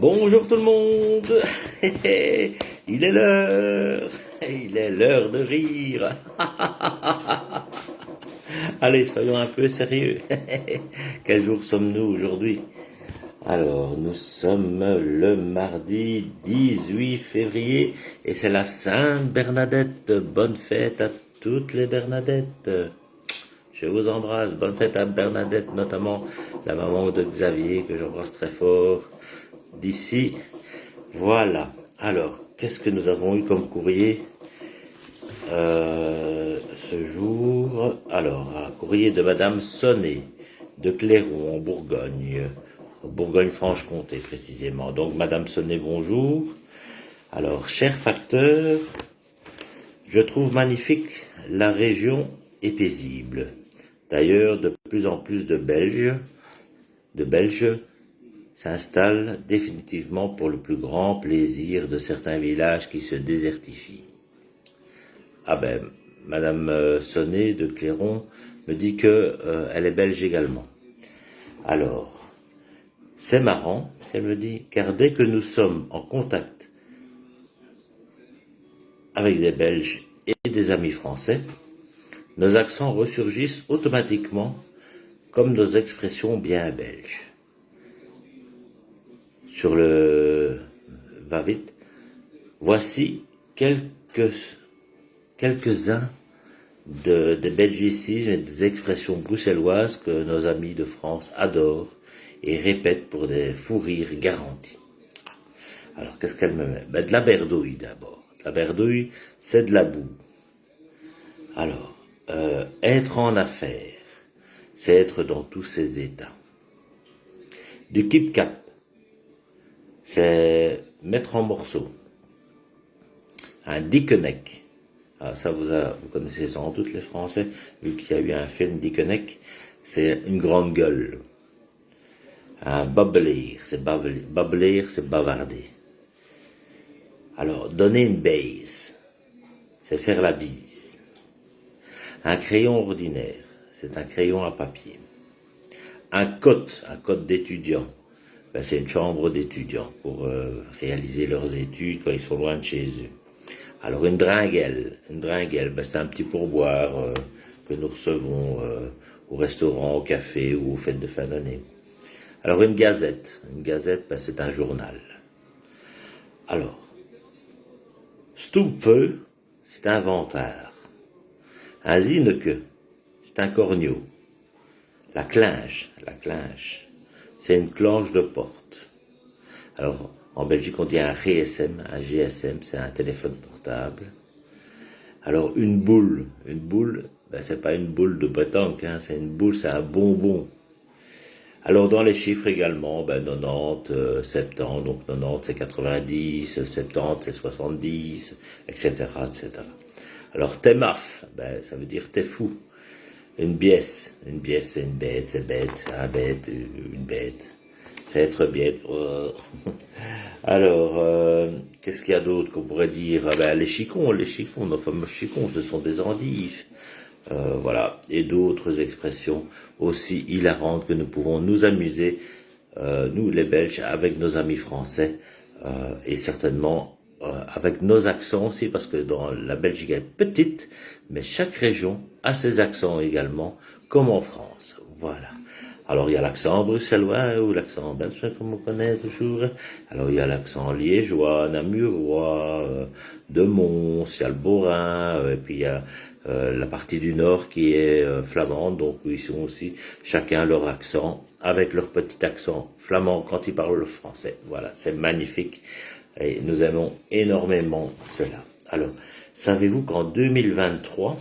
Bonjour tout le monde. Il est l'heure de rire. Allez, soyons un peu sérieux. Quel jour sommes-nous aujourd'hui? Alors, nous sommes le mardi 18 février et c'est la Sainte Bernadette. Bonne fête à toutes les Bernadettes. Je vous embrasse. Bonne fête à Bernadette, notamment la maman de Xavier, que j'embrasse très fort d'ici. Voilà. Alors, qu'est-ce que nous avons eu comme courrier ce jour? Alors, un courrier de Madame Sonnet, de Clairon, en Bourgogne. Bourgogne-Franche-Comté, précisément. Donc, Madame Sonnet, bonjour. Alors, cher facteur, je trouve magnifique la région et paisible. D'ailleurs, de plus en plus de Belges s'installent définitivement pour le plus grand plaisir de certains villages qui se désertifient. Ah ben, Madame Sonnet de Clairon me dit que elle est belge également. Alors, c'est marrant, elle me dit, car dès que nous sommes en contact avec des Belges et des amis français, nos accents ressurgissent automatiquement comme nos expressions bien belges. Sur le va-vite, voici quelques-uns des belgicismes et des expressions bruxelloises que nos amis de France adorent et répètent pour des fous rires garantis. Alors, qu'est-ce qu'elle me met? Ben, de la berdouille d'abord. La berdouille, c'est de la boue. Alors, être en affaires, c'est être dans tous ses états. Du kip-cap, c'est mettre en morceaux. Un dickeneck, ah, ça vous connaissez sans doute les Français, vu qu'il y a eu un film Dickeneck, c'est une grande gueule. Un babbler, c'est bavarder. Alors, donner une baise, c'est faire la bise. Un crayon ordinaire, c'est un crayon à papier. Un cote d'étudiant, ben c'est une chambre d'étudiants pour réaliser leurs études quand ils sont loin de chez eux. Alors une dringuelle, ben c'est un petit pourboire que nous recevons au restaurant, au café ou aux fêtes de fin d'année. Alors une gazette, ben c'est un journal. Alors, stoupfeu, c'est un vantard. Un zineke, c'est un corneau. La clinche, c'est une clenche de porte. Alors, en Belgique, on dit un GSM, c'est un téléphone portable. Alors, une boule, ben, c'est pas une boule de pétanque, hein, c'est une boule, c'est un bonbon. Alors, dans les chiffres également, ben, 90, 70, donc 90 c'est 90, 70 c'est 70, etc., etc. Alors, t'es maf, ben, ça veut dire t'es fou. Une biesse c'est une bête, c'est bête, un bête, une bête. C'est être bête. Alors, qu'est-ce qu'il y a d'autre qu'on pourrait dire? Ah ben, les chicons, nos fameux chicons, ce sont des endives. Voilà, et d'autres expressions aussi hilarantes que nous pouvons nous amuser, nous les Belges, avec nos amis français, et certainement avec nos accents aussi, parce que dans la Belgique est petite, mais chaque région a ses accents également, comme en France. Voilà. Alors il y a l'accent bruxellois ou l'accent belge, comme on connaît toujours. Alors il y a l'accent liégeois, namurois, de Mons, il y a le Baurin, et puis il y a la partie du nord qui est flamande, donc ils sont aussi chacun leur accent, avec leur petit accent flamand quand ils parlent le français. Voilà, c'est magnifique. Et nous aimons énormément cela. Alors, savez-vous qu'en 2023,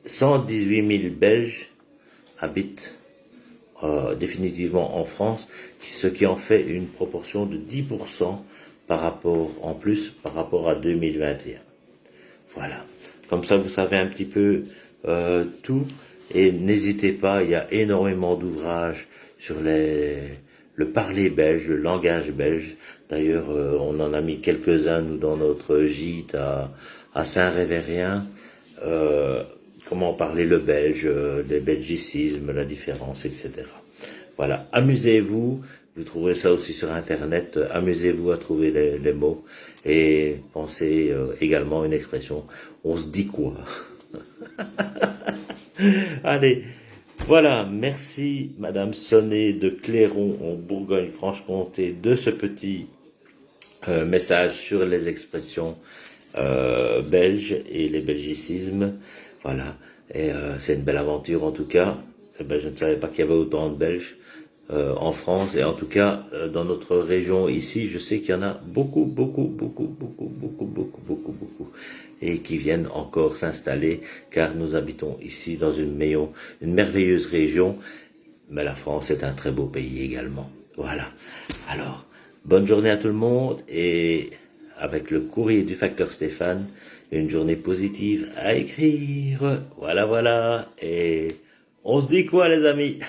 118 000 Belges habitent définitivement en France, ce qui en fait une proportion de 10% par rapport à 2021. Voilà. Comme ça, vous savez un petit peu tout. Et n'hésitez pas, il y a énormément d'ouvrages sur le parler belge, le langage belge. D'ailleurs, on en a mis quelques-uns, nous, dans notre gîte à Saint-Révérien. Comment parler le belge, les belgicismes, la différence, etc. Voilà, amusez-vous, Vous trouverez ça aussi sur Internet. Amusez-vous à trouver les mots et pensez également à une expression. On se dit quoi? Allez, voilà. Merci, Madame Sonnet de Clairon en Bourgogne-Franche-Comté de ce petit message sur les expressions belges et les belgicismes. Voilà. Et c'est une belle aventure en tout cas. Eh ben, je ne savais pas qu'il y avait autant de Belges en France et en tout cas dans notre région ici, je sais qu'il y en a beaucoup, beaucoup, beaucoup, beaucoup, beaucoup, beaucoup, beaucoup, beaucoup et qui viennent encore s'installer car nous habitons ici dans une merveilleuse région, mais la France est un très beau pays également. Voilà. Alors, bonne journée à tout le monde et avec le courrier du facteur Stéphane, une journée positive à écrire. Voilà, voilà. Et on se dit quoi les amis?